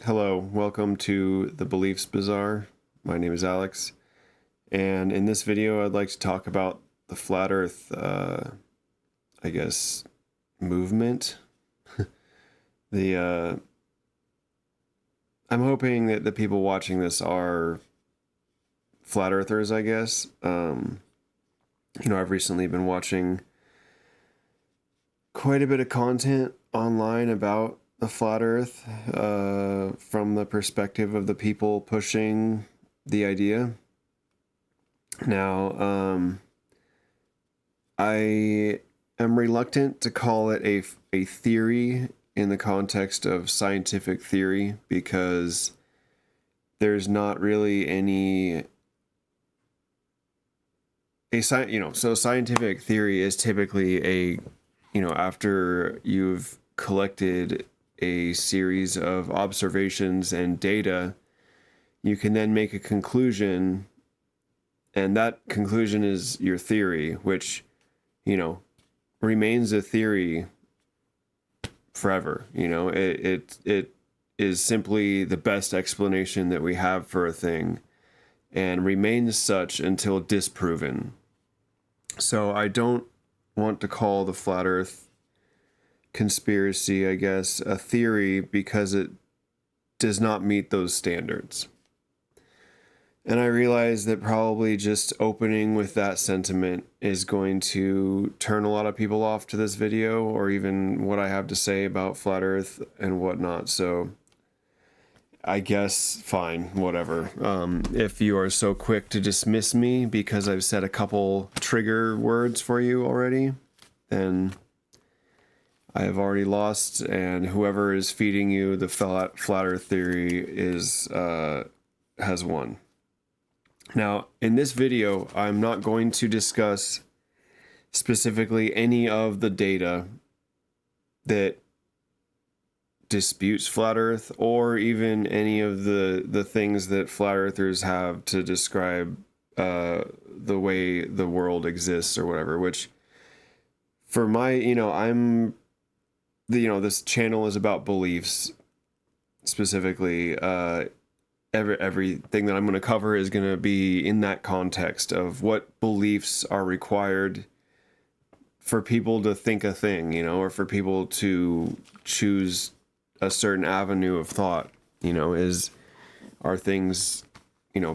Hello, welcome to the Beliefs Bazaar. My name is Alex, and in this video, I'd like to talk about the flat Earth, I guess, movement. The I'm hoping that the people watching this are flat earthers, I guess. I've recently been watching quite a bit of content online about the flat Earth, from the perspective of the people pushing the idea. Now, I am reluctant to call it a theory in the context of scientific theory because there's not really so scientific theory is typically after you've collected a series of observations and data, you can then make a conclusion, and that conclusion is your theory, which, remains a theory forever. It is simply the best explanation that we have for a thing and remains such until disproven. So I don't want to call the flat Earth conspiracy, I guess, a theory because it does not meet those standards. And I realize that probably just opening with that sentiment is going to turn a lot of people off to this video or even what I have to say about flat Earth and whatnot. So I guess fine, whatever. If you are so quick to dismiss me because I've said a couple trigger words for you already, then I have already lost, and whoever is feeding you the flat Earth theory has won. Now, in this video, I'm not going to discuss specifically any of the data that disputes flat Earth or even any of the things that flat earthers have to describe the way the world exists or whatever, which for my, this channel is about beliefs specifically. Everything that I'm going to cover is going to be in that context of what beliefs are required for people to think a thing, or for people to choose a certain avenue of thought. Are things,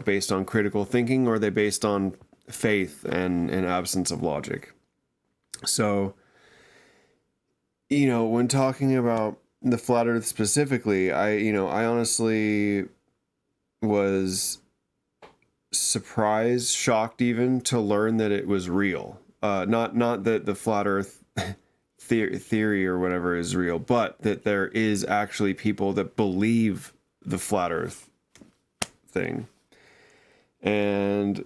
based on critical thinking, or are they based on faith and an absence of logic? So, when talking about the flat Earth specifically, I honestly was surprised, shocked even, to learn that it was real. Not that the flat Earth theory or whatever is real, but that there is actually people that believe the flat Earth thing. And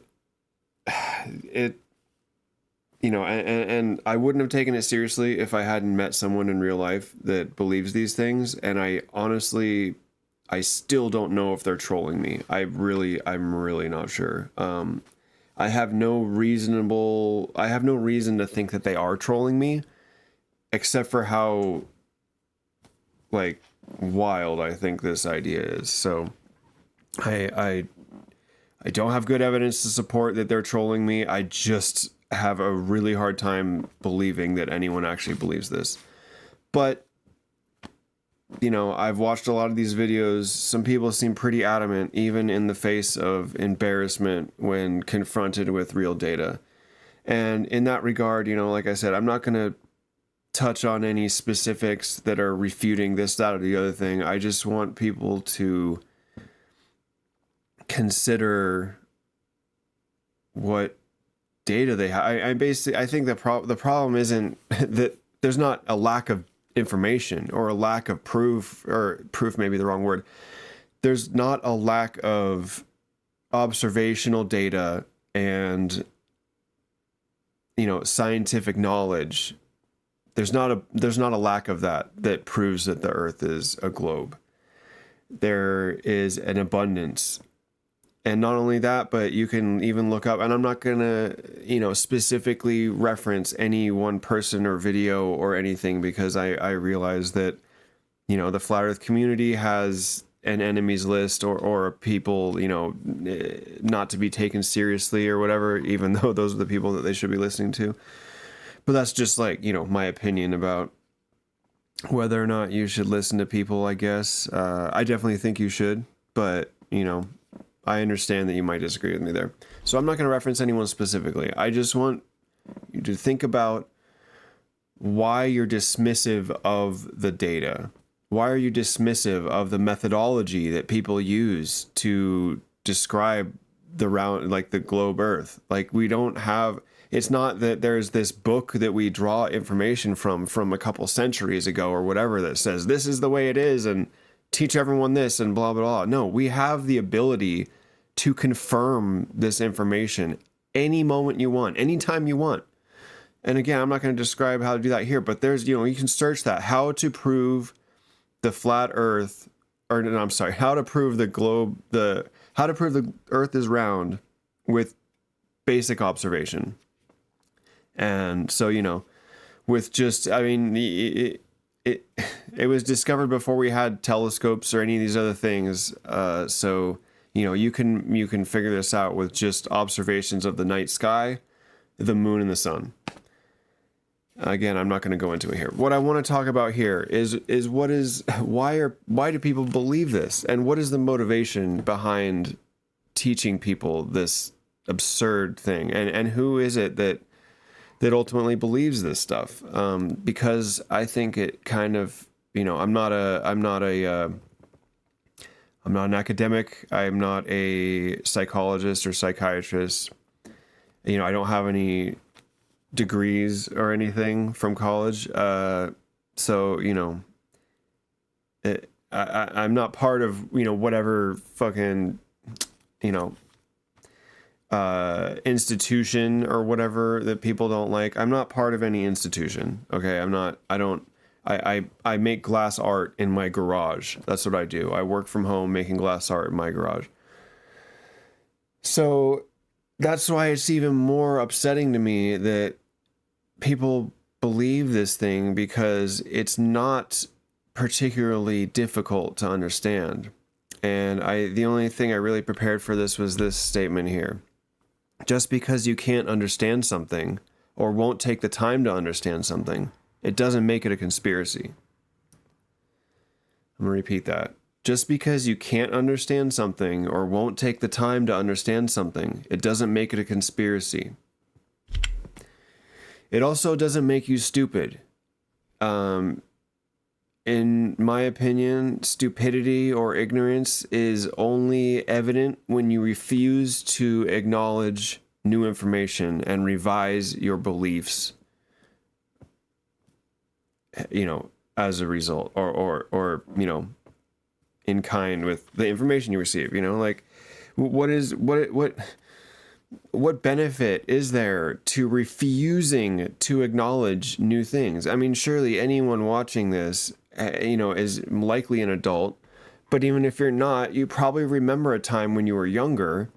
and I wouldn't have taken it seriously if I hadn't met someone in real life that believes these things. And I still don't know if they're trolling me. I'm really not sure. I have no reason to think that they are trolling me, except for how, wild I think this idea is. So I don't have good evidence to support that they're trolling me. I just have a really hard time believing that anyone actually believes this. But I've watched a lot of these videos. Some people seem pretty adamant, even in the face of embarrassment when confronted with real data. And in that regard, like I said, I'm not going to touch on any specifics that are refuting this, that, or the other thing. I just want people to consider what data they have. I think the problem isn't that there's not a lack of information or a lack of proof, or proof may be the wrong word. There's not a lack of observational data and scientific knowledge. There's not a lack of that proves that the Earth is a globe. There is an abundance. And not only that, but you can even look up, and I'm not going to, specifically reference any one person or video or anything, because I realize that, the flat Earth community has an enemies list or people, not to be taken seriously or whatever, even though those are the people that they should be listening to. But that's just like, my opinion about whether or not you should listen to people, I guess. I definitely think you should, but, I understand that you might disagree with me there. So I'm not going to reference anyone specifically. I just want you to think about why you're dismissive of the data. Why are you dismissive of the methodology that people use to describe the globe Earth? Like, we don't have, it's not that there's this book that we draw information from a couple centuries ago or whatever that says this is the way it is and teach everyone this and blah, blah, blah. No, we have the ability to confirm this information any moment you want, anytime you want. And again, I'm not going to describe how to do that here, but there's, you can search that, how to prove the flat Earth, or no, I'm sorry, how to prove the globe, how to prove the Earth is round with basic observation. And so, with just, I mean, it was discovered before we had telescopes or any of these other things. So, you can figure this out with just observations of the night sky, the moon, and the sun. Again, I'm not going to go into it here. What I want to talk about here is why do people believe this, and what is the motivation behind teaching people this absurd thing, and who is it that ultimately believes this stuff? Because I think it kind of, I'm not an academic. I'm not a psychologist or psychiatrist. I don't have any degrees or anything from college. So, I'm not part of, whatever fucking, institution or whatever that people don't like. I'm not part of any institution. Okay. I make glass art in my garage. That's what I do. I work from home making glass art in my garage. So that's why it's even more upsetting to me that people believe this thing, because it's not particularly difficult to understand. And the only thing I really prepared for this was this statement here. Just because you can't understand something or won't take the time to understand something, it doesn't make it a conspiracy. I'm going to repeat that. Just because you can't understand something or won't take the time to understand something, it doesn't make it a conspiracy. It also doesn't make you stupid. In my opinion, stupidity or ignorance is only evident when you refuse to acknowledge new information and revise your beliefs, as a result, or in kind with the information you receive. Like, what benefit is there to refusing to acknowledge new things? I mean, surely anyone watching this, is likely an adult, but even if you're not, you probably remember a time when you were younger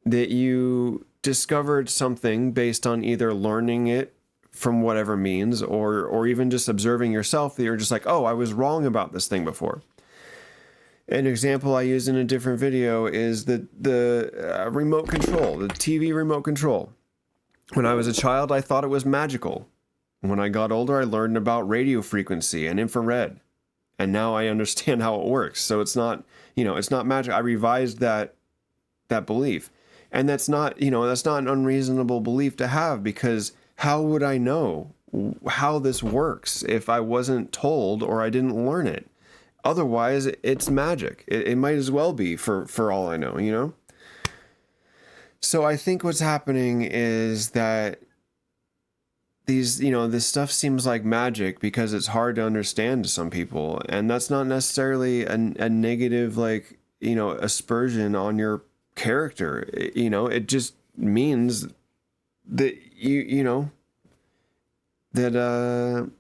that you discovered something based on either learning it from whatever means, or even just observing yourself, that you're just like, oh, I was wrong about this thing before. An example I used in a different video is the remote control, the TV remote control. When I was a child, I thought it was magical. When I got older, I learned about radio frequency and infrared. And now I understand how it works. So it's not, it's not magic. I revised that belief. And that's not an unreasonable belief to have, because how would I know how this works if I wasn't told or I didn't learn it? Otherwise, it's magic. It might as well be for all I know, So I think what's happening is that this stuff seems like magic because it's hard to understand to some people. And that's not necessarily a negative, aspersion on your character. It just means that that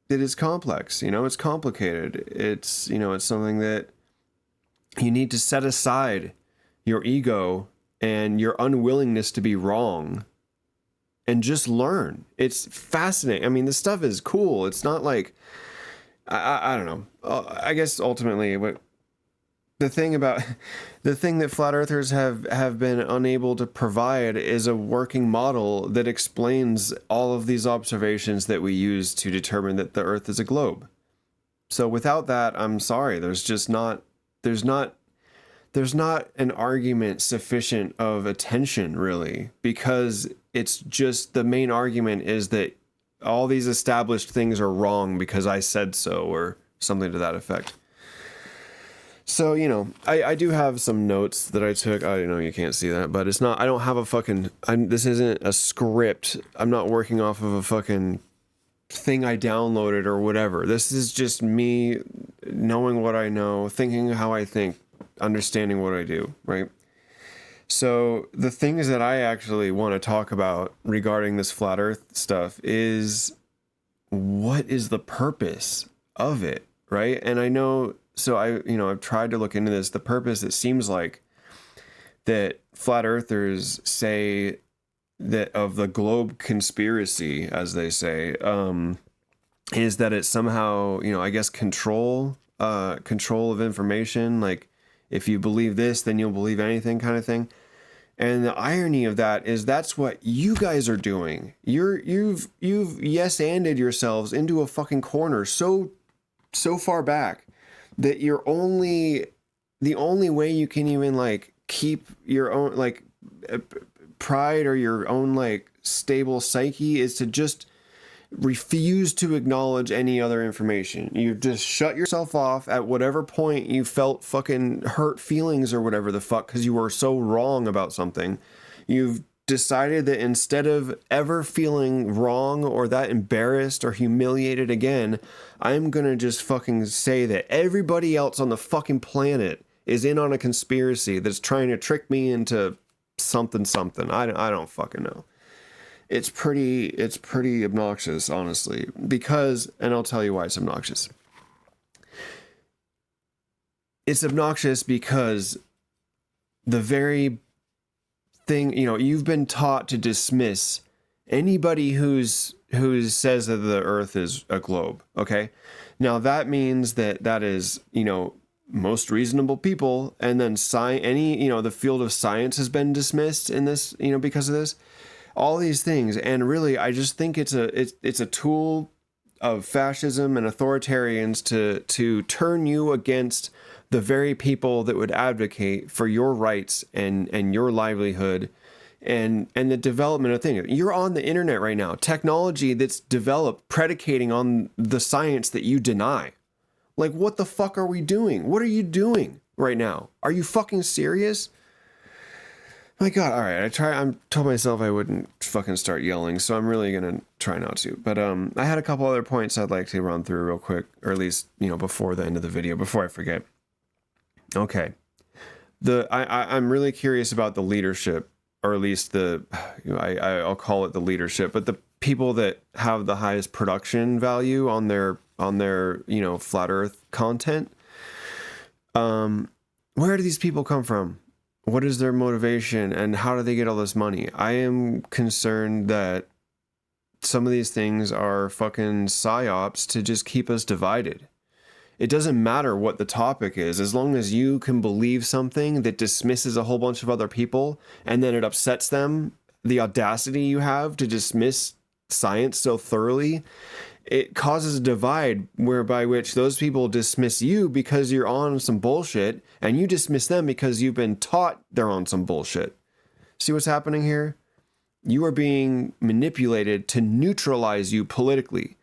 it is complex. It's complicated. It's something that you need to set aside your ego and your unwillingness to be wrong and just learn. It's fascinating. I mean, this stuff is cool. It's not like, I don't know. I guess ultimately what the thing about the thing that flat earthers have been unable to provide is a working model that explains all of these observations that we use to determine that the earth is a globe. So without that, I'm sorry, there's not there's not an argument sufficient of attention, really, because it's just the main argument is that all these established things are wrong because I said so, or something to that effect. So, I do have some notes that I took. I know you can't see that, but it's not, I don't have a fucking, this isn't a script. I'm not working off of a fucking thing I downloaded or whatever. This is just me knowing what I know, thinking how I think, understanding what I do, right? So the things that I actually want to talk about regarding this flat earth stuff is what is the purpose of it, right? And I know, so I've tried to look into this. The purpose, it seems like that flat earthers say that of the globe conspiracy, as they say, is that it's somehow, I guess control of information. Like if you believe this, then you'll believe anything, kind of thing. And the irony of that is that's what you guys are doing. You've yes-anded yourselves into a fucking corner so far back that the only way you can even like keep your own like pride or your own like stable psyche is to just refuse to acknowledge any other information. You just shut yourself off at whatever point you felt fucking hurt feelings or whatever the fuck because you were so wrong about something. You've decided that instead of ever feeling wrong or that embarrassed or humiliated again, I'm gonna just fucking say that everybody else on the fucking planet is in on a conspiracy that's trying to trick me into something. I don't fucking know. It's pretty obnoxious, honestly, because, and I'll tell you why it's obnoxious. It's obnoxious because the very thing, you've been taught to dismiss anybody who says that the earth is a globe, okay? Now that means that is, most reasonable people, and then the field of science has been dismissed in this, because of this. All these things, and really, I just think it's a tool of fascism and authoritarians to turn you against the very people that would advocate for your rights and your livelihood and the development of things. You're on the internet right now. Technology that's developed predicating on the science that you deny. Like, what the fuck are we doing? What are you doing right now? Are you fucking serious? My God, all right. I told myself I wouldn't fucking start yelling, so I'm really gonna try not to. But I had a couple other points I'd like to run through real quick, or at least before the end of the video, before I forget. Okay, I'm really curious about the leadership, or at least I'll call it the leadership, but the people that have the highest production value on their flat Earth content. Where do these people come from? What is their motivation and how do they get all this money? I am concerned that some of these things are fucking psi-ops to just keep us divided. It doesn't matter what the topic is, as long as you can believe something that dismisses a whole bunch of other people and then it upsets them, the audacity you have to dismiss science so thoroughly, it causes a divide whereby which those people dismiss you because you're on some bullshit and you dismiss them because you've been taught they're on some bullshit. See what's happening here? You are being manipulated to neutralize you politically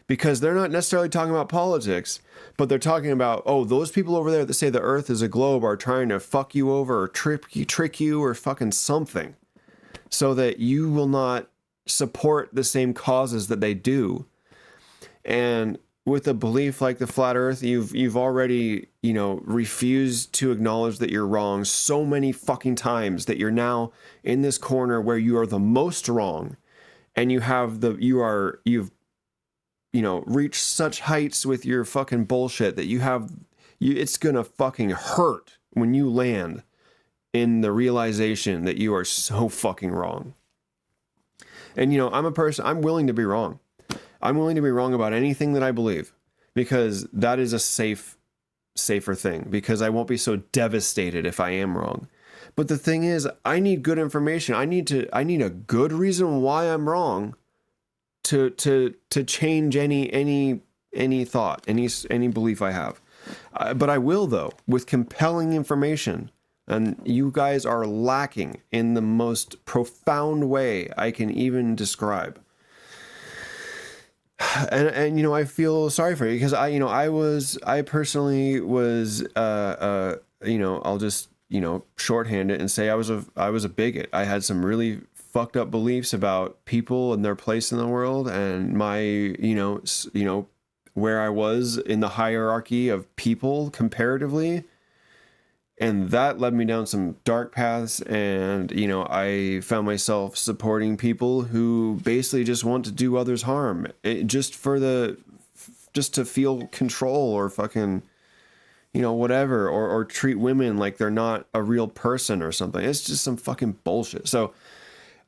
because they're not necessarily talking about politics, but they're talking about, oh, those people over there that say the earth is a globe are trying to fuck you over or trick you or fucking something so that you will not support the same causes that they do. And with a belief like the flat earth, you've already, refused to acknowledge that you're wrong so many fucking times that you're now in this corner where you are the most wrong and you've reached such heights with your fucking bullshit that it's gonna fucking hurt when you land in the realization that you are so fucking wrong. And I'm willing to be wrong. I'm willing to be wrong about anything that I believe because that is a safe safer thing, because I won't be so devastated if I am wrong. But the thing is, I need good information. I need a good reason why I'm wrong to change any thought, any belief I have. But I will, though, with compelling information. And you guys are lacking in the most profound way I can even describe. And I feel sorry for you, because I personally was I'll just shorthand it and say I was a bigot. I had some really fucked up beliefs about people and their place in the world, and my where I was in the hierarchy of people comparatively. And that led me down some dark paths, and I found myself supporting people who basically just want to do others harm, just to feel control, or fucking whatever, or treat women like they're not a real person or something. It's just some fucking bullshit. So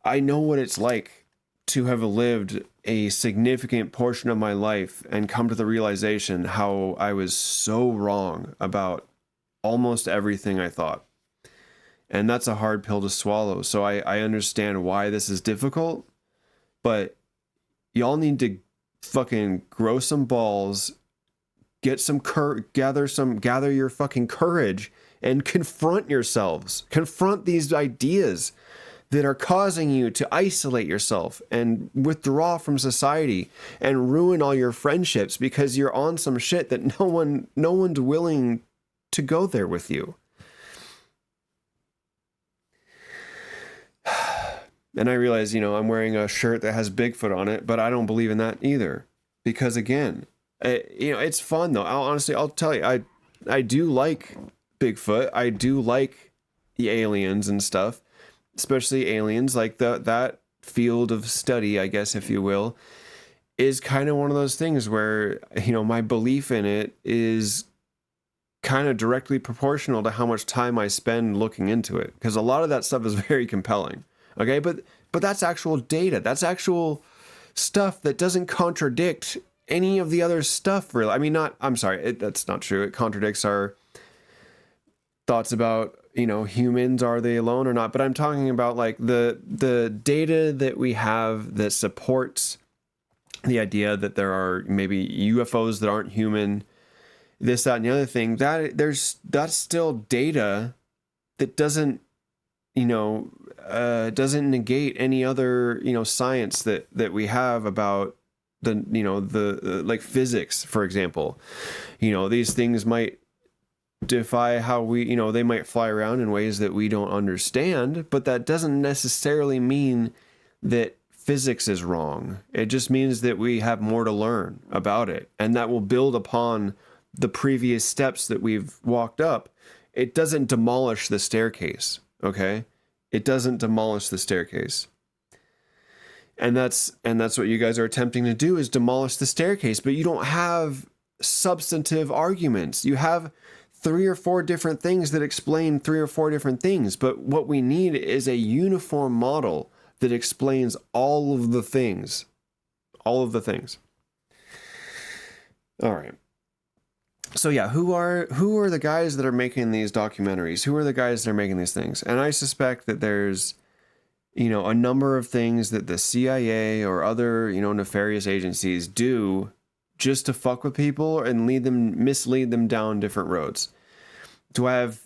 I know what it's like to have lived a significant portion of my life and come to the realization how I was so wrong about almost everything I thought. And that's a hard pill to swallow. So I understand why this is difficult, but y'all need to fucking grow some balls, get some gather your fucking courage, and confront yourselves. Confront these ideas that are causing you to isolate yourself and withdraw from society and ruin all your friendships, because you're on some shit that no one's willing to go there with you. And I realize, I'm wearing a shirt that has Bigfoot on it, but I don't believe in that either. Because again, it's fun though. I'll tell you, I do like Bigfoot. I do like the aliens and stuff, especially aliens. Like that field of study, I guess, if you will, is kind of one of those things where, my belief in it is kind of directly proportional to how much time I spend looking into it, because a lot of that stuff is very compelling. Okay, but that's actual data. That's actual stuff that doesn't contradict any of the other stuff, really. I mean, that's not true. It contradicts our thoughts about, humans, are they alone or not? But I'm talking about like the data that we have that supports the idea that there are maybe UFOs that aren't human, this, that, and the other thing. That's still data that doesn't negate any other science that we have about the like physics, for example. These things might defy how we they might fly around in ways that we don't understand, but that doesn't necessarily mean that physics is wrong. It just means that we have more to learn about it, and that will build upon the previous steps that we've walked up. It doesn't demolish the staircase, okay? It doesn't demolish the staircase. And that's what you guys are attempting to do, is demolish the staircase, but you don't have substantive arguments. You have 3 or 4 different things that explain 3 or 4 different things, but what we need is a uniform model that explains all of the things. All of the things. All right. So yeah, who are the guys that are making these documentaries? Who are the guys that are making these things? And I suspect that there's, a number of things that the CIA or other, nefarious agencies do just to fuck with people and mislead them down different roads. Do I have,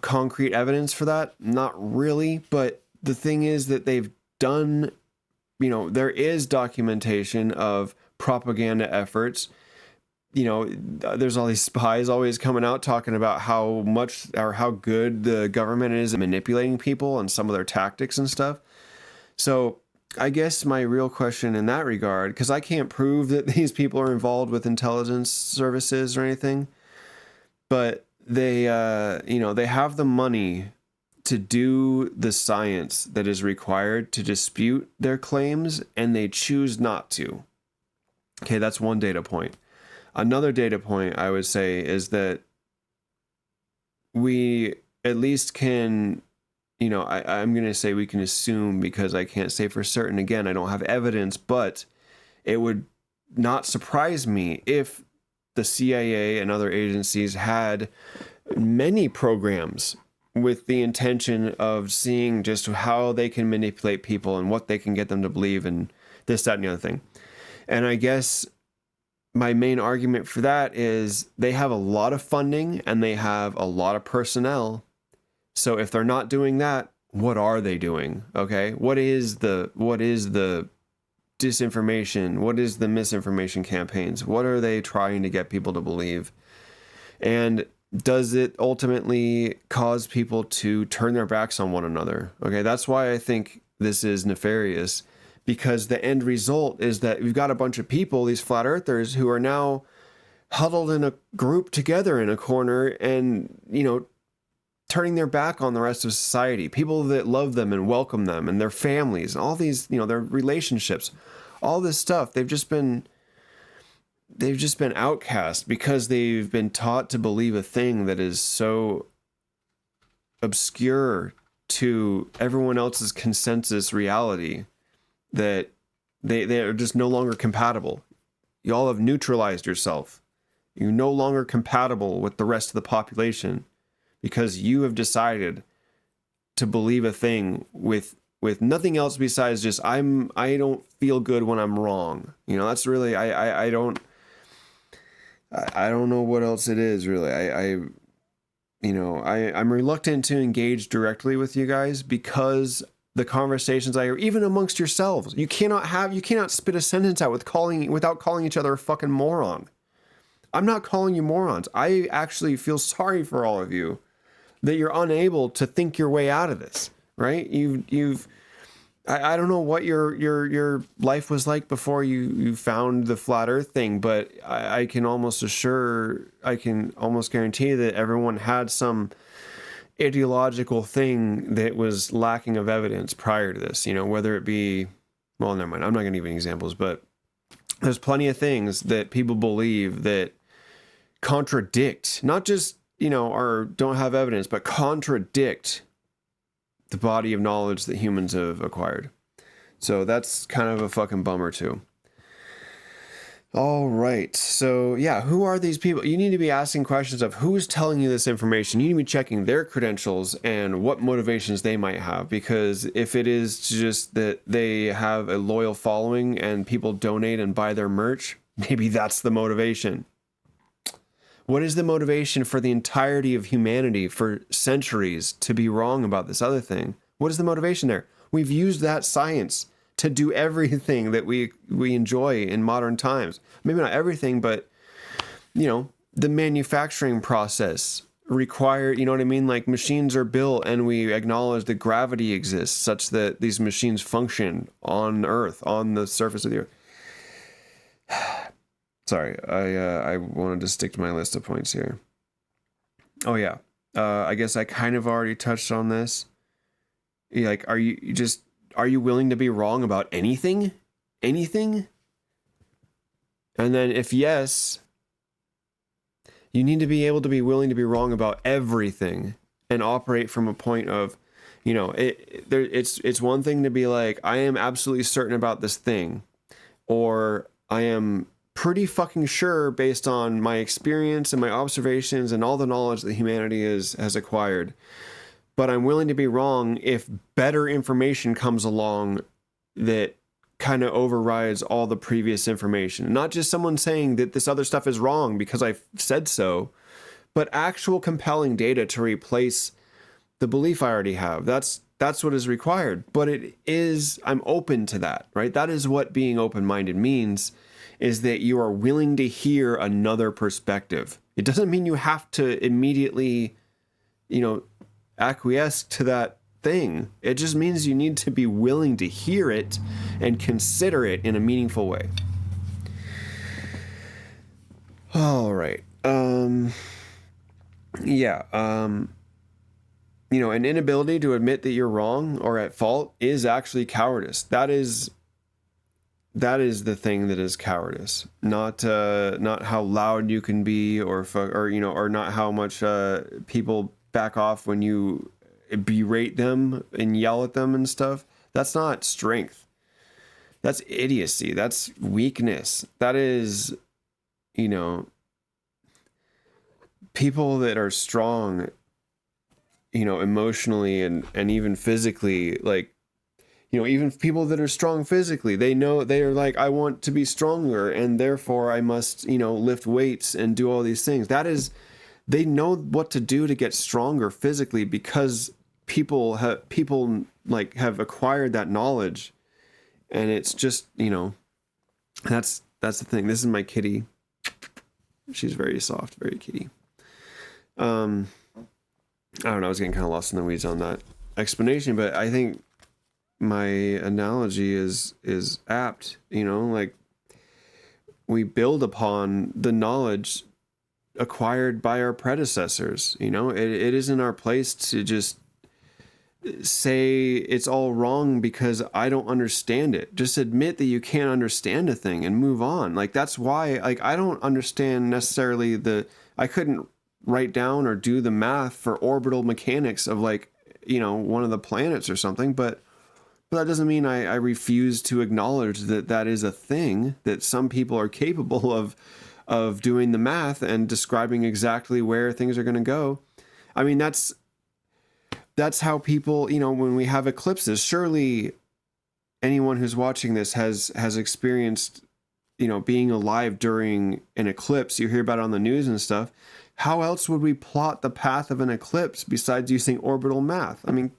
concrete evidence for that? Not really. But the thing is that they've done, there is documentation of propaganda efforts. There's all these spies always coming out talking about how much or how good the government is at manipulating people and some of their tactics and stuff. So I guess my real question in that regard, because I can't prove that these people are involved with intelligence services or anything, but they have the money to do the science that is required to dispute their claims, and they choose not to. Okay, that's one data point. Another data point I would say is that we at least can, I'm going to say we can assume, because I can't say for certain. Again, I don't have evidence, but it would not surprise me if the CIA and other agencies had many programs with the intention of seeing just how they can manipulate people and what they can get them to believe and this, that, and the other thing. And I guess my main argument for that is they have a lot of funding and they have a lot of personnel. So if they're not doing that, what are they doing? Okay. What is the disinformation? What is the misinformation campaigns? What are they trying to get people to believe? And does it ultimately cause people to turn their backs on one another? Okay. That's why I think this is nefarious, because the end result is that we've got a bunch of people, these flat earthers, who are now huddled in a group together in a corner and, turning their back on the rest of society, people that love them and welcome them and their families, all these, their relationships, all this stuff. They've just been outcast because they've been taught to believe a thing that is so obscure to everyone else's consensus reality that they are just no longer compatible. You all have neutralized yourself. You're no longer compatible with the rest of the population because you have decided to believe a thing with nothing else besides just I don't feel good when I'm wrong. That's really I don't know what else it is really. I'm reluctant to engage directly with you guys because the conversations I hear, even amongst yourselves, you cannot spit a sentence out without calling each other a fucking moron. I'm not calling you morons. I actually feel sorry for all of you that you're unable to think your way out of this, right? I don't know what your life was like before you found the flat earth thing, but I can almost guarantee that everyone had some ideological thing that was lacking of evidence prior to this, whether it be, well, never mind, I'm not going to give any examples, but there's plenty of things that people believe that contradict, not just, or don't have evidence, but contradict the body of knowledge that humans have acquired. So that's kind of a fucking bummer too. All right. So yeah, who are these people? You need to be asking questions of who's telling you this information. You need to be checking their credentials and what motivations they might have. Because if it is just that they have a loyal following and people donate and buy their merch, maybe that's the motivation. What is the motivation for the entirety of humanity for centuries to be wrong about this other thing? What is the motivation there? We've used that science to do everything that we enjoy in modern times. Maybe not everything, but, the manufacturing process required, like machines are built and we acknowledge that gravity exists such that these machines function on Earth, on the surface of the Earth. Sorry, I wanted to stick to my list of points here. Oh yeah, I guess I kind of already touched on this. Like, are you willing to be wrong about anything? Anything? And then if yes, you need to be able to be willing to be wrong about everything and operate from a point of, it's one thing to be like, I am absolutely certain about this thing, or I am pretty fucking sure based on my experience and my observations and all the knowledge that humanity has acquired. But I'm willing to be wrong if better information comes along that kind of overrides all the previous information. Not just someone saying that this other stuff is wrong because I said so, but actual compelling data to replace the belief I already have. That's what is required. But I'm open to that, right? That is what being open-minded means, is that you are willing to hear another perspective. It doesn't mean you have to immediately, acquiesce to that thing. It just means you need to be willing to hear it and consider it in a meaningful way. All right. An inability to admit that you're wrong or at fault is actually cowardice. That is the thing that is cowardice, not how loud you can be, or not how much people back off when you berate them and yell at them and stuff. That's not strength. That's idiocy. That's weakness. That is, people that are strong, you know, emotionally and even physically, like, you know, even people that are strong physically, they know, they are like, I want to be stronger and therefore I must, you know, lift weights and do all these things. That is, they know what to do to get stronger physically because people have acquired that knowledge. And it's just, you know, that's the thing. This is my kitty. She's very soft, very kitty. I don't know, I was getting kind of lost in the weeds on that explanation, but I think my analogy is apt. You know, like, we build upon the knowledge acquired by our predecessors. You know, it isn't our place to just say it's all wrong because I don't understand it. Just admit that you can't understand a thing and move on. Like, that's why, like, I don't understand necessarily I couldn't write down or do the math for orbital mechanics of, like, you know, one of the planets or something, but that doesn't mean I refuse to acknowledge that that is a thing, that some people are capable of doing the math and describing exactly where things are going to go. I mean, that's how people, you know, when we have eclipses, surely anyone who's watching this has experienced, you know, being alive during an eclipse. You hear about it on the news and stuff. How else would we plot the path of an eclipse besides using orbital math? I mean,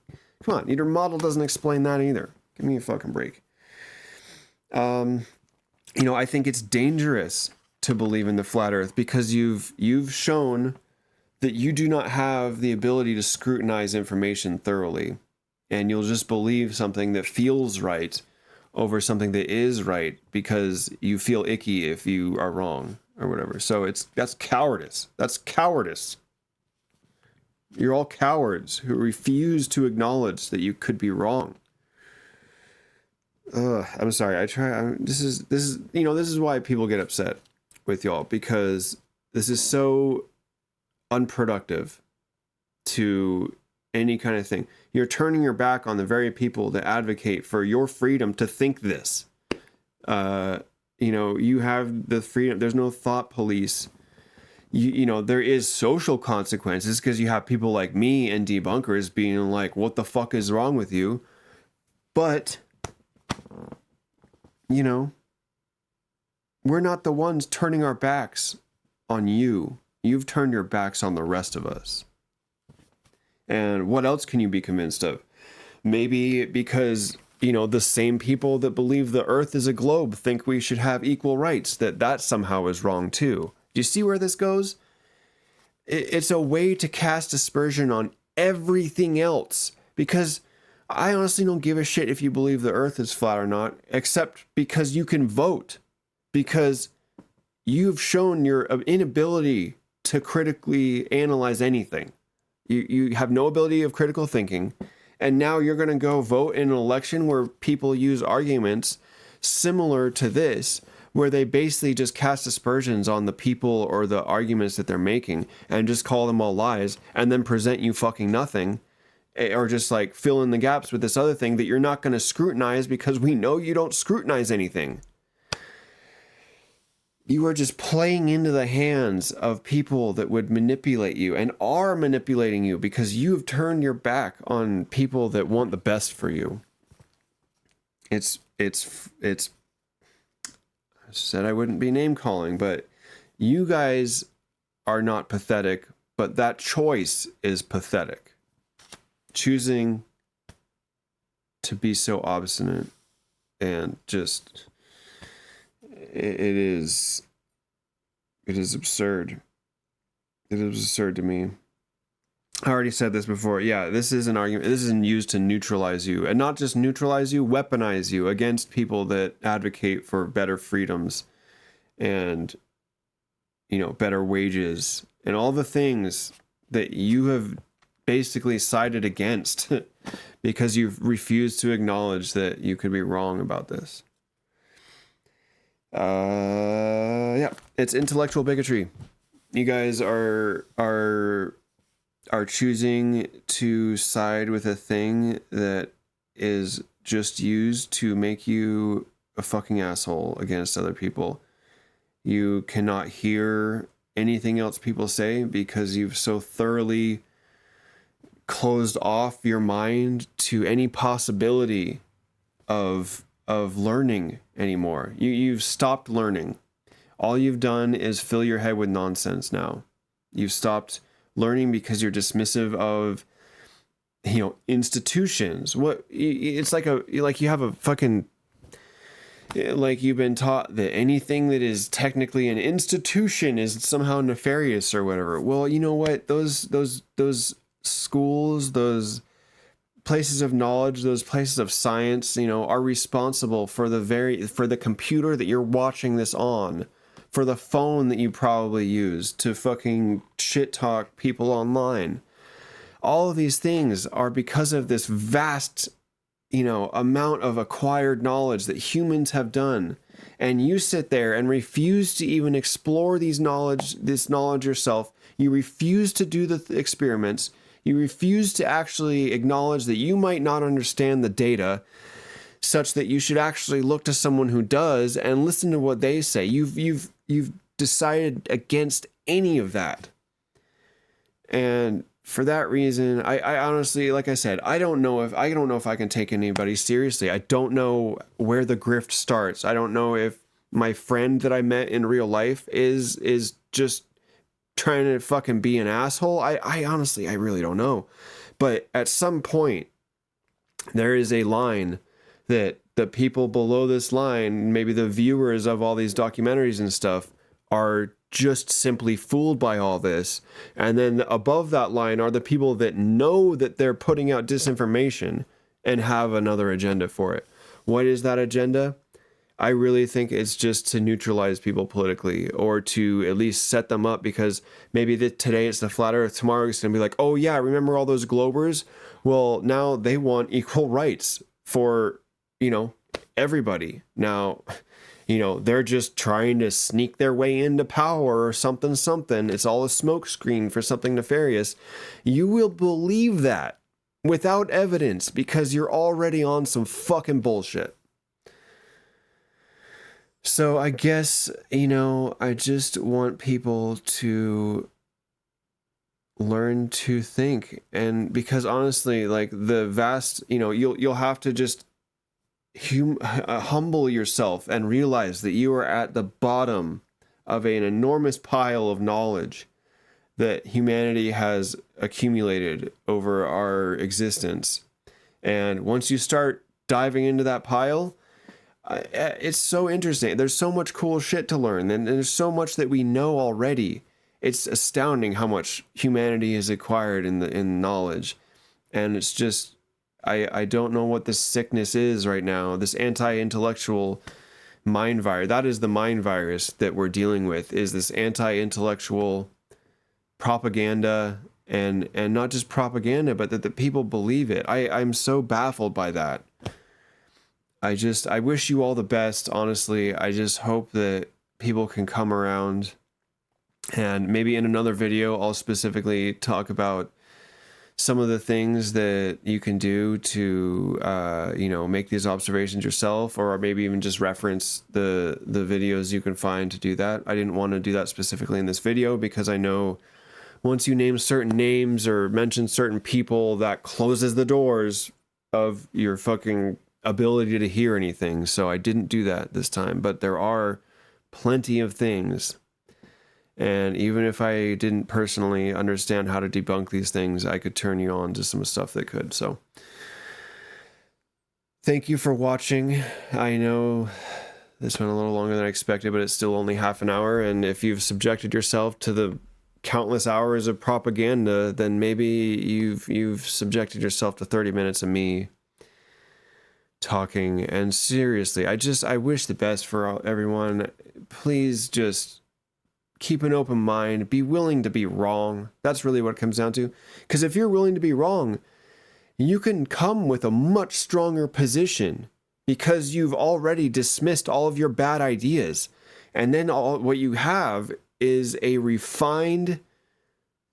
come on, your model doesn't explain that either. Give me a fucking break. You know, I think it's dangerous to believe in the flat earth because you've shown that you do not have the ability to scrutinize information thoroughly, and you'll just believe something that feels right over something that is right because you feel icky if you are wrong or whatever. So that's cowardice. That's cowardice. You're all cowards who refuse to acknowledge that you could be wrong. I'm sorry. This is you know, this is why people get upset with y'all, because this is so unproductive to any kind of thing. You're turning your back on the very people that advocate for your freedom to think this. You know, you have the freedom. There's no thought police. You know, there is social consequences because you have people like me and debunkers being like, what the fuck is wrong with you? But, you know, we're not the ones turning our backs on you. You've turned your backs on the rest of us. And what else can you be convinced of? Maybe because, you know, the same people that believe the earth is a globe think we should have equal rights, that somehow is wrong too. Do you see where this goes? It's a way to cast aspersion on everything else, because I honestly don't give a shit if you believe the earth is flat or not, except because you can vote, because you've shown your inability to critically analyze anything. You have no ability of critical thinking, and now you're going to go vote in an election where people use arguments similar to this, where they basically just cast aspersions on the people or the arguments that they're making and just call them all lies and then present you fucking nothing, or just like fill in the gaps with this other thing that you're not going to scrutinize because we know you don't scrutinize anything. You are just playing into the hands of people that would manipulate you and are manipulating you because you've turned your back on people that want the best for you. It's I said I wouldn't be name calling, but you guys are not pathetic, but that choice is pathetic. Choosing to be so obstinate and just it is absurd. It is absurd to me. I already said this before. Yeah, this is an argument. This isn't used to neutralize you, and not just neutralize you, weaponize you against people that advocate for better freedoms and, you know, better wages and all the things that you have basically sided against because you've refused to acknowledge that you could be wrong about this. Yeah, it's intellectual bigotry. You guys are choosing to side with a thing that is just used to make you a fucking asshole against other people. You cannot hear anything else people say because you've so thoroughly closed off your mind to any possibility of learning anymore. You've stopped learning. All you've done is fill your head with nonsense now. You've stopped learning because you're dismissive of, you know, institutions. What it's like you have a fucking, like you've been taught that anything that is technically an institution is somehow nefarious or whatever. Well, you know what? Those schools, those places of knowledge, those places of science, you know, are responsible for the computer that you're watching this on, for the phone that you probably use to fucking shit talk people online. All of these things are because of this vast, you know, amount of acquired knowledge that humans have done. And you sit there and refuse to even explore this knowledge yourself. You refuse to do the experiments. You refuse to actually acknowledge that you might not understand the data, such that you should actually look to someone who does and listen to what they say. You've decided against any of that. And for that reason, I honestly, like I said, I don't know if I can take anybody seriously. I don't know where the grift starts. I don't know if my friend that I met in real life is just trying to fucking be an asshole. I honestly, I really don't know. But at some point, there is a line that the people below this line, maybe the viewers of all these documentaries and stuff, are just simply fooled by all this. And then above that line are the people that know that they're putting out disinformation and have another agenda for it. What is that agenda? I really think it's just to neutralize people politically, or to at least set them up, because maybe today it's the flat earth, tomorrow it's going to be like, oh yeah, remember all those globers? Well, now they want equal rights for, you know, everybody. Now, you know, they're just trying to sneak their way into power or something. It's all a smokescreen for something nefarious. You will believe that without evidence because you're already on some fucking bullshit. So I guess, you know, I just want people to learn to think. And because honestly, like the vast, you know, you'll have to just humble yourself and realize that you are at the bottom of an enormous pile of knowledge that humanity has accumulated over our existence. And once you start diving into that pile, it's so interesting. There's so much cool shit to learn, and there's so much that we know already. It's astounding how much humanity has acquired in knowledge. And it's just, I don't know what this sickness is right now, this anti-intellectual mind virus. That is the mind virus that we're dealing with, is this anti-intellectual propaganda, and not just propaganda, but that the people believe it. I'm so baffled by that. I wish you all the best, honestly. I just hope that people can come around, and maybe in another video, I'll specifically talk about some of the things that you can do to, you know, make these observations yourself, or maybe even just reference the videos you can find to do that. I didn't want to do that specifically in this video because I know once you name certain names or mention certain people, that closes the doors of your fucking ability to hear anything. So I didn't do that this time, but there are plenty of things. And even if I didn't personally understand how to debunk these things, I could turn you on to some stuff that could. So thank you for watching. I know this went a little longer than I expected, but it's still only half an hour. And if you've subjected yourself to the countless hours of propaganda, then maybe you've subjected yourself to 30 minutes of me talking. And seriously, I wish the best for everyone. Please just keep an open mind, be willing to be wrong. That's really what it comes down to. Because if you're willing to be wrong, you can come with a much stronger position because you've already dismissed all of your bad ideas. And then what you have is a refined,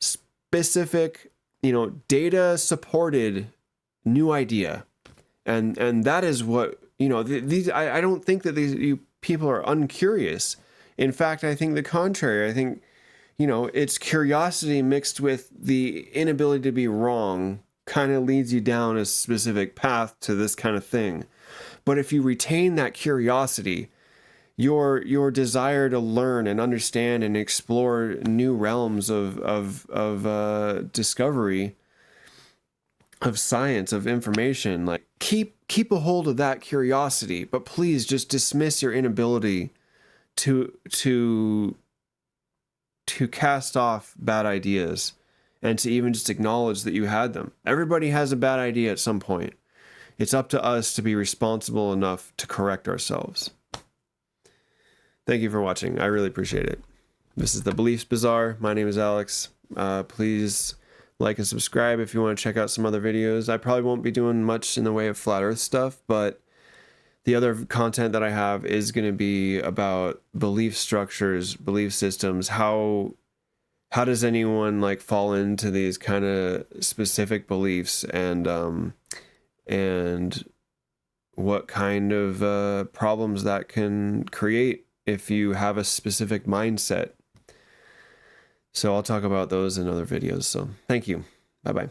specific, you know, data supported new idea. And that is what, you know, I don't think that you people are uncurious. In fact, I think the contrary. I think you know, it's curiosity mixed with the inability to be wrong kind of leads you down a specific path to this kind of thing. But if you retain that curiosity, your desire to learn and understand and explore new realms of discovery, of science, of information, like keep a hold of that curiosity, but please just dismiss your inability to cast off bad ideas and to even just acknowledge that you had them. Everybody has a bad idea at some point. It's up to us to be responsible enough to correct ourselves. Thank you for watching. I really appreciate it. This is the Beliefs Bazaar. My name is Alex. Please like and subscribe if you want to check out some other videos. I probably won't be doing much in the way of flat earth stuff, but the other content that I have is going to be about belief structures, belief systems. How does anyone like fall into these kind of specific beliefs, and what kind of problems that can create if you have a specific mindset. So I'll talk about those in other videos. So thank you. Bye-bye.